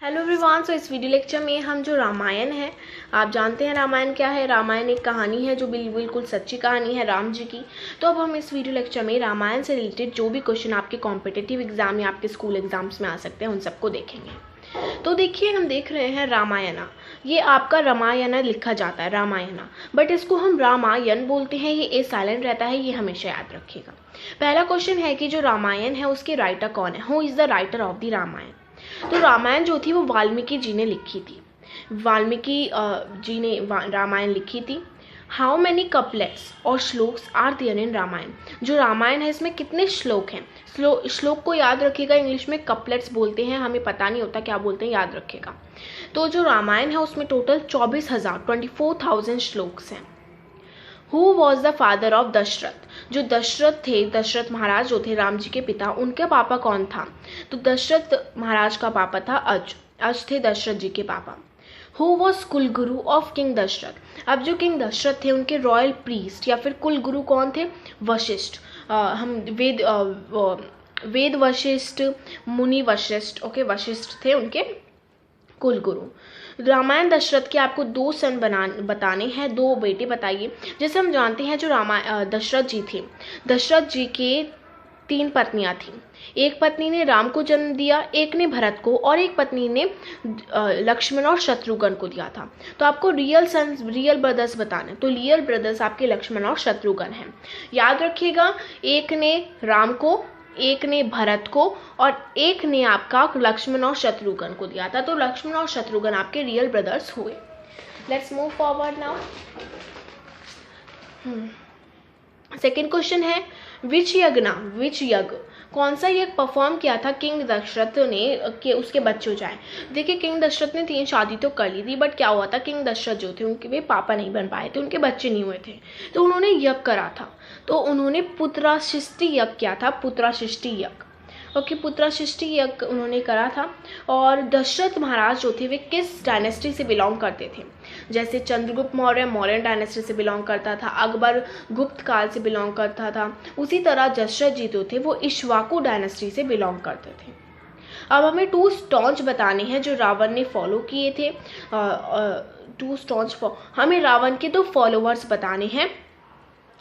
Hello everyone. सो इस video lecture में हम जो रामायण है, आप जानते हैं रामायण क्या है। रामायण एक कहानी है जो बिल्कुल सच्ची कहानी है राम जी की। तो अब हम इस वीडियो लेक्चर में रामायण से रिलेटेड जो भी क्वेश्चन आपके कॉम्पिटिटिव एग्जाम या आपके स्कूल एग्जाम्स में आ सकते हैं उन सबको देखेंगे। तो देखिए, हम देख रहे हैं रामायणा। ये आपका रामायण लिखा जाता है रामायणा, बट इसको हम रामायण बोलते हैं। ये ए साइलेंट रहता है, ये हमेशा याद रखिएगा। पहला क्वेश्चन है कि जो रामायण है उसके राइटर कौन है, who is the writer of the Ramayana. तो रामायण जो थी वो वाल्मीकि जी ने लिखी थी। वाल्मीकि जी ने रामायण लिखी थी। हाउ मैनी कपलेट्स और shlokas are there in Ramayana. जो रामायण है इसमें कितने श्लोक हैं। श्लोक को याद रखिएगा, इंग्लिश में कपलेट्स बोलते हैं, हमें पता नहीं होता क्या बोलते हैं, याद रखिएगा। तो जो रामायण है उसमें टोटल 24,000 श्लोक्स हैं। Who was the father of Dasharatha. जो दशरथ थे, दशरथ महाराज जो थे राम जी के पिता, उनके पापा कौन था। तो दशरथ महाराज का पापा था अज थे दशरथ जी के पापा। हु वॉज कुल गुरु ऑफ किंग दशरथ। अब जो किंग दशरथ थे उनके रॉयल प्रीस्ट या फिर कुल गुरु कौन थे, वशिष्ठ। हम वेद वशिष्ठ, मुनि वशिष्ठ, ओके, वशिष्ठ थे उनके कुल गुरु। रामायण दशरथ के आपको दो सन बताने हैं, दो बेटे बताइए। जैसे हम जानते हैं जो दशरथ जी थे, दशरथ जी के 3 पत्नियां थीं। एक पत्नी ने राम को जन्म दिया, एक ने भरत को, और एक पत्नी ने लक्ष्मण और शत्रुघ्न को दिया था। तो आपको रियल ब्रदर्स बताने, तो रियल ब्रदर्स आपके लक्ष्मण और शत्रुघ्न हैं। याद रखिएगा, एक ने राम को, एक ने भरत को, और एक ने आपका लक्ष्मण और शत्रुघ्न को दिया था। तो लक्ष्मण और शत्रुघ्न आपके रियल ब्रदर्स हुए। Let's move forward now. Second question है विच यज्ञ, कौन सा यज्ञ परफॉर्म किया था किंग दशरथ ने कि उसके बच्चे हो जाए। देखिए, किंग दशरथ ने 3 शादी तो कर ली थी, बट क्या हुआ था, किंग दशरथ जो थे उनके वे पापा नहीं बन पाए थे, उनके बच्चे नहीं हुए थे। तो उन्होंने यज्ञ करा था, तो उन्होंने पुत्राशिष्टि यज्ञ किया था, पुत्राशिष्टि यज्ञ। ओके, पुत्राशिष्टि यज्ञ उन्होंने करा था। और दशरथ महाराज जो थे वे किस डायनेस्टी से बिलोंग करते थे। जैसे चंद्रगुप्त मौर्य मौर्यन डायनेस्टी से बिलोंग करता था, अकबर गुप्त काल से बिलोंग करता था। उसी तरह दशरथ जी जो थे वो इक्ष्वाकु डायनेस्टी से बिलोंग करते थे। अब हमें 2 स्टॉन्च बताने हैं जो रावण ने फॉलो किए थे। 2 स्टॉन्च हमें रावण के 2 फॉलोवर्स बताने हैं।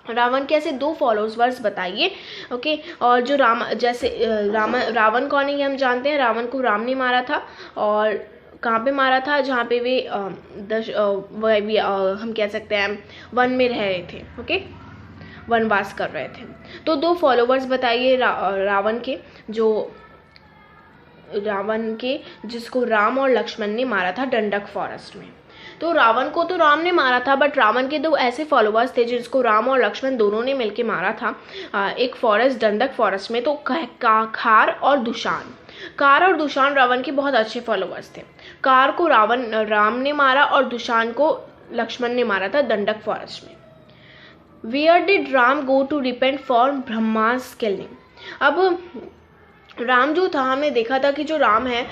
रावण के ऐसे 2 फॉलोवर्स बताइए। ओके, और जो रावण कौन है ये हम जानते हैं। रावण को राम ने मारा था, और कहाँ पे मारा था, जहाँ पे वे हम कह सकते हैं वन में रह रहे थे, ओके, वनवास कर रहे थे। तो 2 फॉलोवर्स बताइए रावण के जिसको राम और लक्ष्मण ने मारा था डंडक फॉरेस्ट में। तो रावण को तो राम ने मारा था, बट रावण के 2 ऐसे फॉलोवर्स थे जिसको राम और लक्ष्मण दोनों ने मिलकर मारा था एक फॉरेस्ट, डंडक फॉरेस्ट में। तो खार और दुशान रावण के बहुत अच्छे फॉलोवर्स थे। कार को राम ने मारा और दुशान को लक्ष्मण ने मारा था डंडक फॉरेस्ट में। Where did Ram go to repent for Brahmas killing. अब राम जो था, हमने देखा था कि जो राम है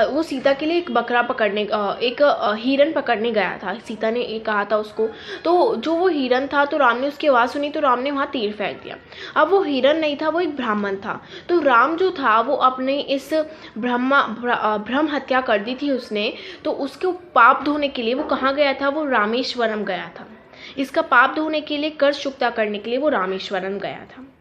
वो सीता के लिए एक हिरन पकड़ने गया था। सीता ने कहा था उसको, तो जो वो हिरन था, तो राम ने उसकी आवाज़ सुनी, तो राम ने वहाँ तीर फेंक दिया। अब वो हिरन नहीं था, वो एक ब्राह्मण था। तो राम जो था वो अपने इस ब्रह्म हत्या कर दी थी उसने। तो उसको पाप धोने के लिए वो कहाँ गया था, वो रामेश्वरम गया था। इसका पाप धोने के लिए, कर्ज चुकता करने के लिए वो रामेश्वरम गया था।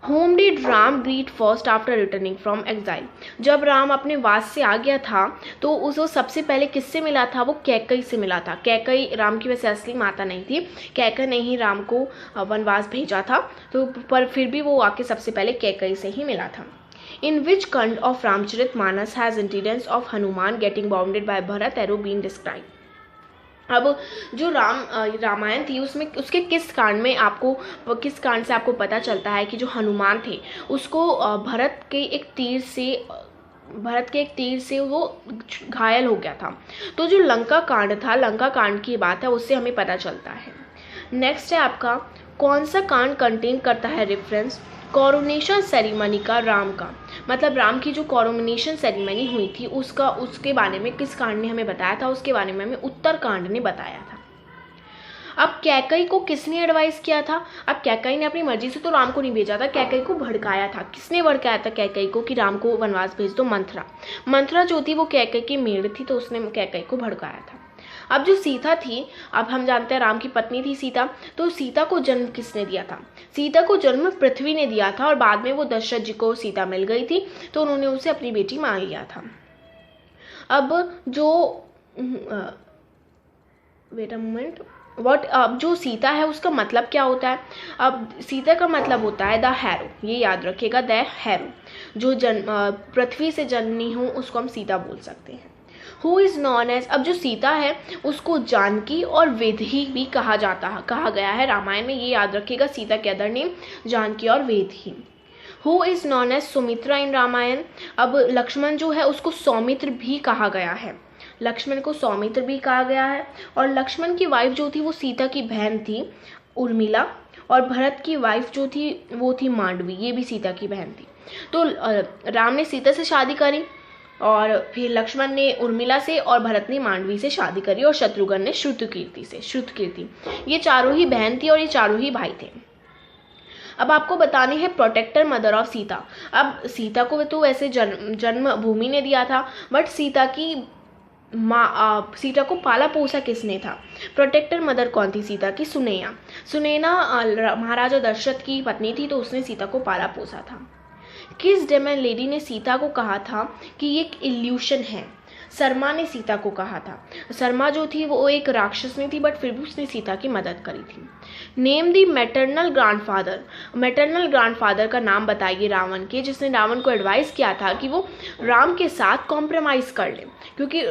Whom did Ram greet first after returning from exile? जब राम अपने वास से आ गया था तो उसको सबसे पहले किससे मिला था, वो कैकई से मिला था। कैकई राम की वैसे असली माता नहीं थी, कैकई ने ही राम को वनवास भेजा था, तो पर फिर भी वो आके सबसे पहले कैकई से ही मिला था। In which खंड of Ramcharitmanas has incidents of Hanuman getting wounded by Bharat arrow been described? अब जो रामायण थी उसमें उसके किस कांड से आपको पता चलता है कि जो हनुमान थे उसको भरत के एक तीर से वो घायल हो गया था। तो जो लंका कांड की बात है, उससे हमें पता चलता है। नेक्स्ट है आपका, कौन सा कांड कंटेन करता है रेफरेंस कोरोनेशन सेरेमनी का, राम का। मतलब राम की जो कोरोनेशन सेरेमनी हुई थी उसके बारे में किस कांड ने हमें बताया था, उसके बारे में हमें उत्तर कांड ने बताया था। अब कैकई को किसने एडवाइस किया था? अब कैकई ने अपनी मर्जी से तो राम को नहीं भेजा था, कैकई को भड़काया था। किसने भड़काया था कैकई को कि राम को वनवास भेज दो? मंथरा जो थी वो कैकई की मेड़ थी, तो उसने कैकई को भड़काया था। अब जो सीता थी, अब हम जानते हैं राम की पत्नी थी सीता, तो सीता को जन्म किसने दिया था? सीता को जन्म पृथ्वी ने दिया था, और बाद में वो दशरथ जी को सीता मिल गई थी, तो उन्होंने उसे अपनी बेटी मान लिया था। अब जो वेट अ मोमेंट, अब जो सीता है उसका मतलब क्या होता है? अब सीता का मतलब होता है द हैरो, ये याद रखिएगा, द हैरो, जो पृथ्वी से जन्मी हूँ उसको हम सीता बोल सकते हैं। हु इज नॉन एज, अब जो सीता है उसको जानकी और वेदही भी कहा गया है रामायण में, ये याद रखिएगा, सीता के अदर नेम जानकी और Vaidehi. Who is known as Sumitra in Ramayana, अब लक्ष्मण जो है उसको सौमित्र भी कहा गया है, लक्ष्मण को सौमित्र भी कहा गया है। और लक्ष्मण की वाइफ जो थी वो सीता की बहन थी उर्मिला, और भरत की वाइफ जो थी वो थी मांडवी, ये भी सीता की बहन थी। तो राम ने सीता से शादी करी, और फिर लक्ष्मण ने उर्मिला से, और भरत ने मांडवी से शादी करी, और शत्रुघ्न ने श्रुतकीर्ति। ये चारों ही बहन थी और ये चारों ही भाई थे। अब आपको बतानी है प्रोटेक्टर मदर ऑफ सीता। अब सीता को तो वैसे जन्म भूमि ने दिया था, बट सीता को पाला पोसा किसने था? प्रोटेक्टर मदर कौन थी सीता की? सुनैना महाराजा दशरथ की पत्नी थी, तो उसने सीता को पाला पोसा था। किस डेमन लेडी ने सीता को कहा था कि ये एक इल्यूशन है? शर्मा ने सीता को कहा था। शर्मा जो थी वो एक राक्षसनी थी, बट फिर भी उसने सीता की मदद करी थी। नेम दी मैटरनल ग्रैंडफादर का नाम बताइए रावण के, जिसने रावण को एडवाइस किया था कि वो राम के साथ कॉम्प्रोमाइज़ कर ले, क्योंकि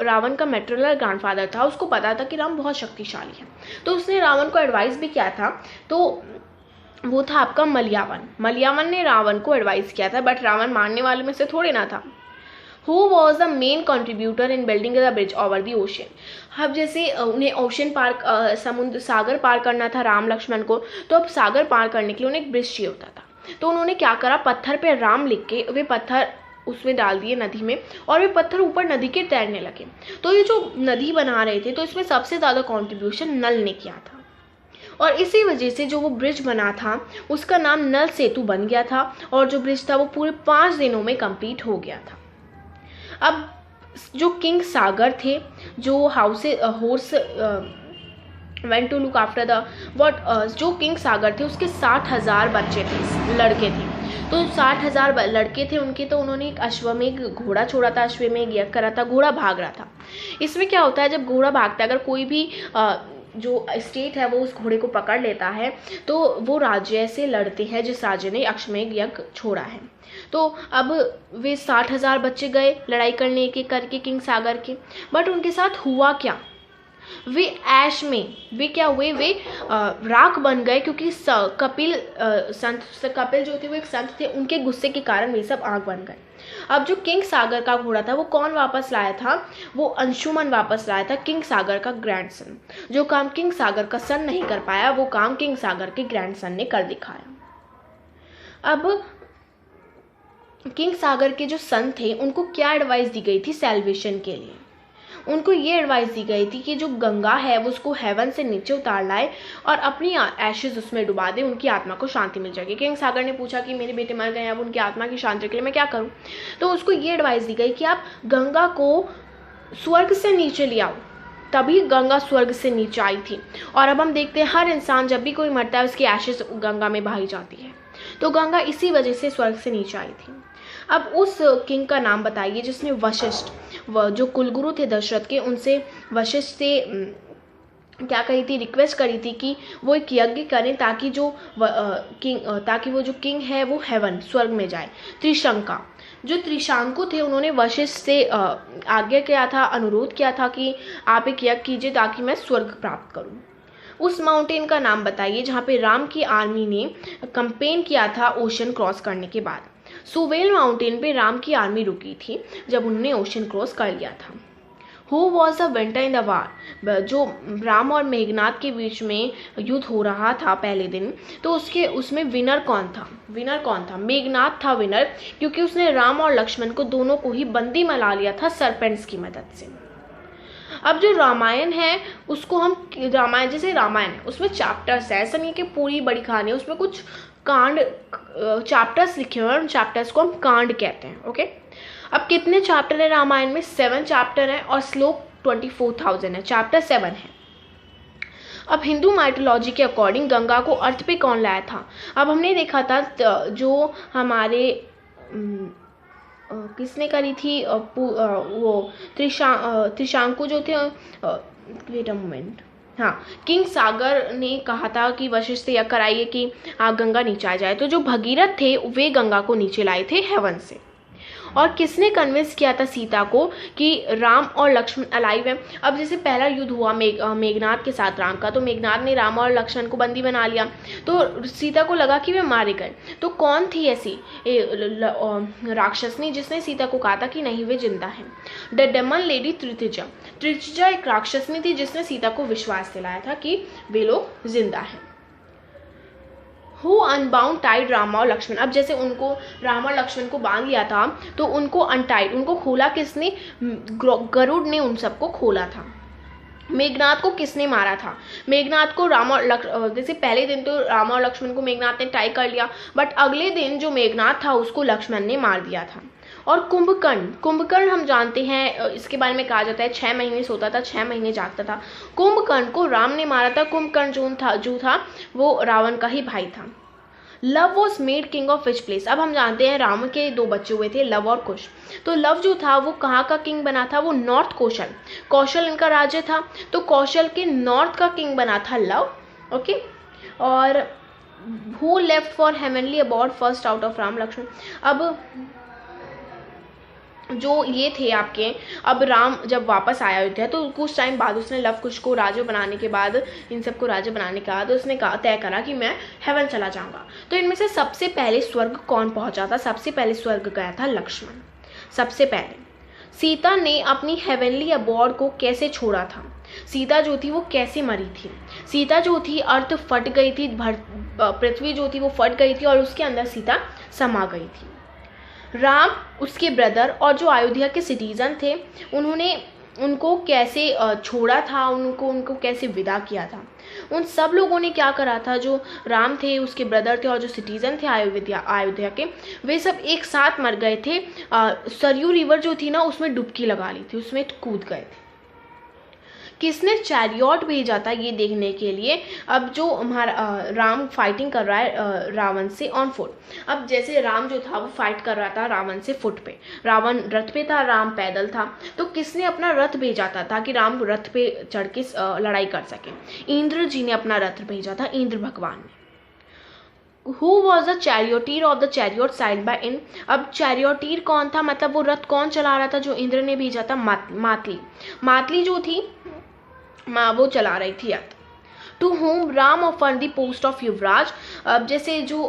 रावण का मैटरनल ग्रैंडफादर था, उसको पता था कि राम बहुत शक्तिशाली है, तो उसने रावण को एडवाइस भी किया था। तो वो था आपका मलयावन ने रावण को एडवाइस किया था, बट रावण मानने वाले में से थोड़े ना था। Who was the main contributor in building the bridge over the ocean? अब जैसे उन्हें ओशन पार सागर पार करना था राम लक्ष्मण को, तो अब सागर पार करने के लिए उन्हें एक ब्रिज चाहिए होता था, तो उन्होंने क्या करा, पत्थर पे राम लिख के वे पत्थर उसमें डाल दिए नदी में, और वे पत्थर ऊपर नदी के तैरने लगे। तो ये जो नदी बना रहे थे, तो इसमें सबसे ज़्यादा कॉन्ट्रीब्यूशन नल ने किया था, और इसी वजह से जो वो ब्रिज बना था उसका नाम नल सेतु बन गया था, और जो ब्रिज था वो पूरे 5 दिनों में कंप्लीट हो गया था। अब जो किंग सागर थे, जो horse went to look after जो किंग सागर थे उसके 60,000 बच्चे थे, लड़के थे, तो 60,000 लड़के थे उनके, तो उन्होंने एक अश्वमेघ घोड़ा छोड़ा था, अश्वमेघ यज्ञ करा था, घोड़ा भाग रहा था। इसमें क्या होता है, जब घोड़ा भागता है, अगर कोई भी जो स्टेट है वो उस घोड़े को पकड़ लेता है, तो वो राज्य से लड़ते हैं जिस राज्य ने अश्वमेघ यज्ञ छोड़ा है। तो अब वे 60,000 बच्चे गए लड़ाई करने के करके किंग सागर के, बट उनके साथ हुआ क्या, वे ऐश में वे क्या हुए, वे राख बन गए, क्योंकि कपिल जो थे वो एक संत थे, उनके गुस्से के कारण वे सब आग बन गए। अब जो किंग सागर का घोड़ा था वो कौन वापस लाया था, वो अंशुमन वापस लाया था, किंग सागर का ग्रैंडसन। जो काम किंग सागर का सन नहीं कर पाया, वो काम किंग सागर के ग्रैंडसन ने कर दिखाया। अब किंग सागर के जो सन थे उनको क्या एडवाइस दी गई थी सैल्वेशन के लिए? उनको ये एडवाइस दी गई थी कि जो गंगा है वो उसको हेवन से नीचे उतार लाए और अपनी एशेज उसमें डुबा दे, उनकी आत्मा को शांति मिल जाएगी। किंग सागर ने पूछा कि मेरे बेटे मर गए, अब उनकी आत्मा की शांति के लिए मैं क्या करूं? तो उसको ये एडवाइस दी गई कि आप गंगा को स्वर्ग से नीचे ले आओ, तभी गंगा स्वर्ग से नीचे आई थी। और अब हम देखते हैं हर इंसान जब भी कोई मरता है उसकी एशेज गंगा में बहाई जाती है, तो गंगा इसी वजह से स्वर्ग से नीचे आई थी। अब उस किंग का नाम बताइए जिसने वशिष्ठ, जो कुलगुरु थे दशरथ के, उनसे वशिष्ठ से क्या कही थी, रिक्वेस्ट करी थी कि वो एक यज्ञ करें ताकि वो जो किंग है वो हेवन स्वर्ग में जाए। त्रिशंका, जो त्रिशांकु थे उन्होंने वशिष्ठ से आज्ञा किया था, अनुरोध किया था कि आप एक यज्ञ कीजिए ताकि मैं स्वर्ग प्राप्त करूं। उस माउंटेन का नाम बताइए जहाँ पे राम की आर्मी ने कैंपेन किया था ओशन क्रॉस करने के बाद। सुवेल माउंटेन पे राम की आर्मी रुकी थी जब उन्होंने ओशन क्रॉस कर लिया था। Who was the winter in the war, जो राम और मेघनाथ के बीच में युद्ध हो रहा था पहले दिन, तो उसमें विनर कौन था? मेघनाथ था विनर, क्योंकि उसने राम और लक्ष्मण को दोनों को ही बंदी बना लिया था सरपेंट्स की मदद से। अब जो रामायण है उसको हम रामायण, जैसे रामायण है उसमें चैप्टर्स है, ऐसा नहीं कि पूरी बड़ी कहानी है, उसमें कुछ कांड चैप्टर्स लिखे हुए हैं, उन चैप्टर्स को हम कांड कहते हैं। ओके, अब कितने चैप्टर है रामायण में? 7 चैप्टर है और श्लोक 24,000 है, चैप्टर 7 है। अब हिंदू माइथोलॉजी के अकॉर्डिंग गंगा को अर्थ पे कौन लाया था? अब हमने देखा था जो हमारे किसने करी थी वो त्रिशांकु जो थे, वेट अ मोमेंट, हाँ, किंग सागर ने कहा था कि वशिष्ठ से यह कराइए कि गंगा नीचे आ जाए, तो जो भगीरथ थे वे गंगा को नीचे लाए थे हेवन से। और किसने कन्विंस किया था सीता को कि राम और लक्ष्मण अलाइव हैं? अब जैसे पहला युद्ध हुआ मेघनाथ के साथ राम का, तो मेघनाथ ने राम और लक्ष्मण को बंदी बना लिया, तो सीता को लगा कि वे मारे गए। तो कौन थी ऐसी राक्षसनी जिसने सीता को कहा था कि नहीं वे जिंदा हैं? The demon lady Trijata. Trijata एक राक्षसनी थी जिसने सीता को विश्वास दिलाया था कि वे लोग जिंदा हैं। Who unbound tied रामा और लक्ष्मण? अब जैसे उनको राम और लक्ष्मण को बांध लिया था तो उनको अनटाइड, उनको खोला किसने? गरुड़ ने उन सबको खोला था। मेघनाथ को किसने मारा था? मेघनाथ को राम और जैसे पहले दिन तो राम और लक्ष्मण को मेघनाथ ने टाई कर लिया, बट अगले दिन जो मेघनाथ था उसको लक्ष्मण ने मार दिया था। और कुंभकर्ण हम जानते हैं, इसके बारे में कहा जाता है 6 महीने सोता था, 6 महीने जागता था। कुंभकर्ण को राम ने मारा था। कुंभकर्ण जो था वो रावण का ही भाई था। Love was made king of which place? अब हम जानते हैं राम के 2 बच्चे हुए थे, लव और कुश। तो लव जो था वो कहाँ का किंग बना था? वो नॉर्थ कौशल इनका राज्य था, तो कौशल के नॉर्थ का किंग बना था लव। ओके, और who left for heavenly abode first out of Ram Lakshman? अब जो ये थे आपके, अब राम जब वापस आया अयोध्या तो कुछ टाइम बाद उसने लव कुश को राजा बनाने के बाद, इन सबको राजा बनाने के बाद उसने तय करा कि मैं हेवन चला जाऊंगा। तो इनमें से सबसे पहले स्वर्ग कौन पहुंचा था? सबसे पहले स्वर्ग गया था लक्ष्मण। सबसे पहले सीता ने अपनी हेवनली अबॉर्ड को कैसे छोड़ा था? सीता जो थी वो कैसे मरी थी? सीता जो थी अर्थ फट गई थी, पृथ्वी जो थी वो फट गई थी और उसके अंदर सीता समा गई थी। राम, उसके ब्रदर और जो अयोध्या के सिटीजन थे उन्होंने उनको कैसे छोड़ा था, उनको कैसे विदा किया था? उन सब लोगों ने क्या करा था? जो राम थे, उसके ब्रदर थे और जो सिटीजन थे अयोध्या के, वे सब एक साथ मर गए थे। सरयू रिवर जो थी ना उसमें डुबकी लगा ली थी, उसमें कूद गए थे। किसने चैरियट भेजा था ये देखने के लिए? अब जो हमारा राम फाइटिंग कर रहा है रावण से ऑन फुट। अब जैसे राम जो था वो फाइट कर रहा था रावण से फुट पे, रावण रथ पे था, राम पैदल था, तो किसने अपना रथ भेजा था ताकि राम रथ पे चढ़ के लड़ाई कर सके? इंद्र जी ने अपना रथ भेजा था, इंद्र भगवान ने। Who was the charioteer of the chariot side by in? अब चैरियोटीर कौन था? मतलब वो रथ कौन चला रहा था जो इंद्र ने भेजा था? मातली जो थी वो चला रही थी रथ। To whom Ram offer the post of Yuvraj? अब जैसे जो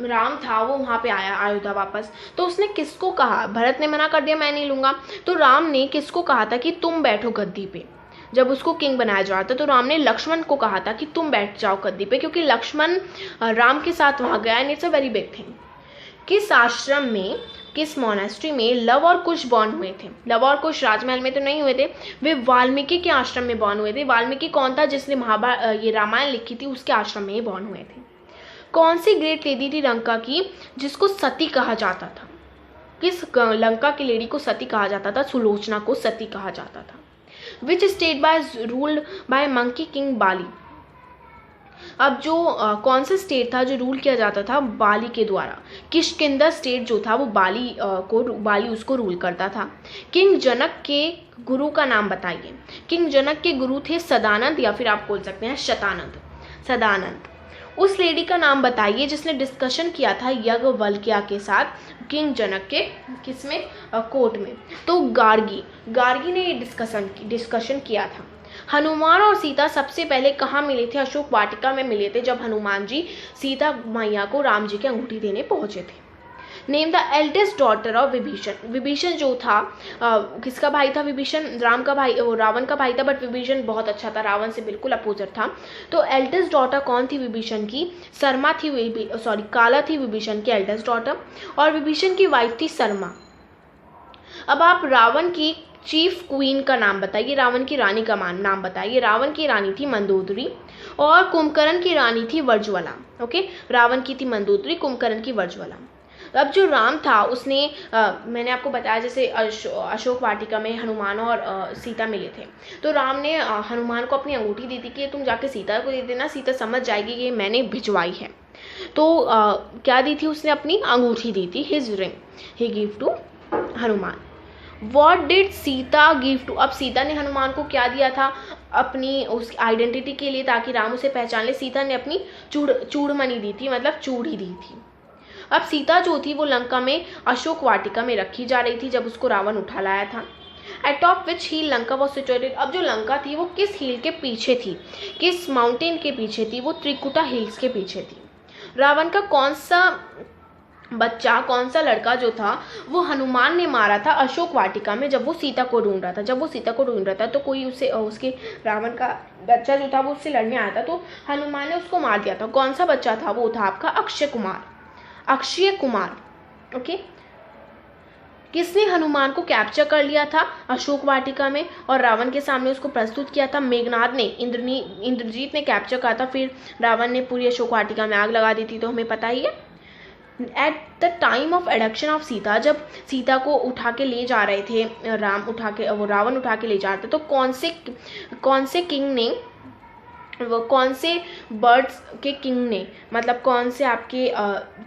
राम था वो वहाँ पे आया अयोध्या वापस, तो उसने किसको कहा? भरत ने मना कर दिया मैं नहीं लूंगा, तो राम ने किसको कहा था कि तुम बैठो गद्दी पे? जब उसको किंग बनाया जा रहा था तो राम ने लक्ष्मण को कहा था कि तुम बैठ जाओ गद्दी पे, क्योंकि लक्ष्मण राम के साथ वहाँ गया and it's a very big thing. किस आश्रम में, किस मोनेस्ट्री में लव और कुश बॉर्न हुए थे? लव और कुश राजमहल में तो नहीं हुए थे, वे वाल्मीकि के आश्रम में बॉर्न हुए थे। वाल्मीकि कौन था? जिसने ये रामायण लिखी थी, उसके आश्रम में ही बॉर्न हुए थे। कौन सी ग्रेट लेडी थी लंका की जिसको सती कहा जाता था? किस लंका की लेडी को सती कहा जाता था? सुलोचना को सती कहा जाता था। Which state by ruled by monkey king Bali? अब जो कौन सा स्टेट था जो रूल किया जाता था बाली के द्वारा? किष्किंधा स्टेट जो था वो बाली उसको रूल करता था। किंग जनक के गुरु का नाम बताइए। किंग जनक के गुरु थे सदानंद या फिर आप बोल सकते हैं शतानंद। सदानंद। उस लेडी का नाम बताइए जिसने डिस्कशन किया था याज्ञवल्क्य के साथ किंग जनक के किसमें कोर्ट में? तो गार्गी ने डिस्कशन किया था। हनुमान और सीता सबसे पहले कहाँ मिले थे? अशोक वाटिका में मिले थे, जब हनुमान जी सीता मैया को राम जी की अंगूठी देने पहुंचे थे। Name the eldest daughter of Vibhishan? Vibhishan जो था किसका भाई था? विभीषण राम का भाई, वो रावण का भाई था, बट विभीषण बहुत अच्छा था, रावण से बिल्कुल अपोजिट था। तो एल्डेस्ट डॉटर कौन थी विभीषण की? शर्मा थी, काला थी विभीषण की एल्डेस्ट डॉटर, और विभीषण की वाइफ थी शर्मा। अब आप रावण की चीफ क्वीन का नाम बताइए, रावण की रानी का नाम बताइए। रावण की रानी थी मंदोदरी और कुंभकर्ण की रानी थी वर्ज्वला। ओके, रावण की थी मंदोदरी, कुंभकर्ण की वर्ज्वला। अब जो राम था उसने मैंने आपको बताया जैसे अशोक वाटिका में हनुमान और सीता मिले थे, तो राम ने हनुमान को अपनी अंगूठी दी थी कि तुम जाके सीता को दे देना, सीता समझ जाएगी कि मैंने भिजवाई है। तो क्या दी थी उसने, अपनी अंगूठी दी थी, his ring he give to Hanuman. What did Sita give to, अब सीता ने हनुमान को क्या दिया था, अपनी उस आइडेंटिटी के लिए, ताकि राम उसे पहचान ले। सीता ने अपनी चूड़मणि दी थी, मतलब चूड़ी दी थी। अब सीता जो थी वो लंका में अशोक वाटिका में रखी जा रही थी जब उसको रावण उठा लाया था। Eight top which hill Lanka was situated, अब जो लंका थी वो किस हिल के पीछे थी, किस माउंटेन के पीछे थी, वो त्रिकुटा हिल्स के पीछे थी। रावण का कौन सा बच्चा, कौन सा लड़का जो था वो हनुमान ने मारा था अशोक वाटिका में जब वो सीता को ढूंढ रहा था। जब वो सीता को ढूंढ रहा था तो कोई उसे उसके रावण का बच्चा जो था वो उससे लड़ने आया था, तो हनुमान ने उसको मार दिया था। कौन सा बच्चा था, वो था आपका अक्षय कुमार, अक्षय कुमार। ओके, किसने हनुमान को कैप्चर कर लिया था अशोक वाटिका में और रावण के सामने उसको प्रस्तुत किया था? मेघनाद ने, इंद्रजीत ने कैप्चर करा था, फिर रावण ने पूरी अशोक वाटिका में आग लगा दी थी, तो हमें पता ही है। At the time of adduction of Sita, जब सीता को उठा के ले जा रहे थे रावण उठा के ले जा रहे थे, तो कौन से किंग ने, वो कौन से बर्ड्स के किंग ने, मतलब कौन से आपके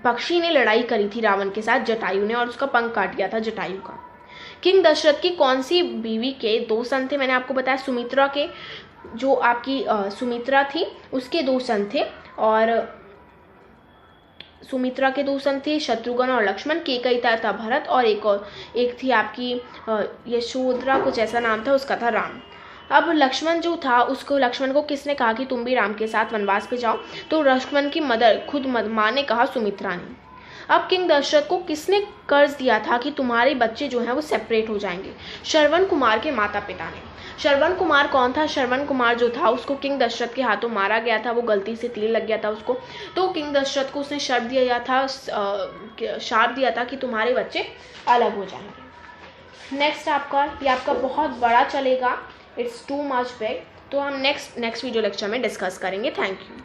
पक्षी ने लड़ाई करी थी रावण के साथ? जटायु ने, और उसका पंख काट दिया था जटायु का। किंग दशरथ की कौन सी बीवी के 2 सन थे? मैंने आपको बताया सुमित्रा के, जो आपकी सुमित्रा थी उसके 2 सन थे, और सुमित्रा के 2 सन थे शत्रुघ्न और लक्ष्मण, केकई था भरत, और एक थी आपकी यशोधरा, कुछ ऐसा नाम था, उसका था राम। अब लक्ष्मण जो था लक्ष्मण को किसने कहा कि तुम भी राम के साथ वनवास पे जाओ? तो लक्ष्मण की मदर खुद माँ ने कहा, सुमित्रा ने। अब किंग दशरथ को किसने कर्ज दिया था कि तुम्हारे बच्चे जो हैं वो सेपरेट हो जाएंगे? श्रवण कुमार के माता पिता ने। श्रवण कुमार कौन था? श्रवण कुमार जो था उसको किंग दशरथ के हाथों मारा गया था, वो गलती से तीर लग गया था उसको, तो किंग दशरथ को उसने श्राप दिया था कि तुम्हारे बच्चे अलग हो जाएंगे। नेक्स्ट आपका, ये आपका बहुत बड़ा चलेगा, इट्स टू मच बिग, तो हम नेक्स्ट वीडियो लेक्चर में डिस्कस करेंगे। Thank you.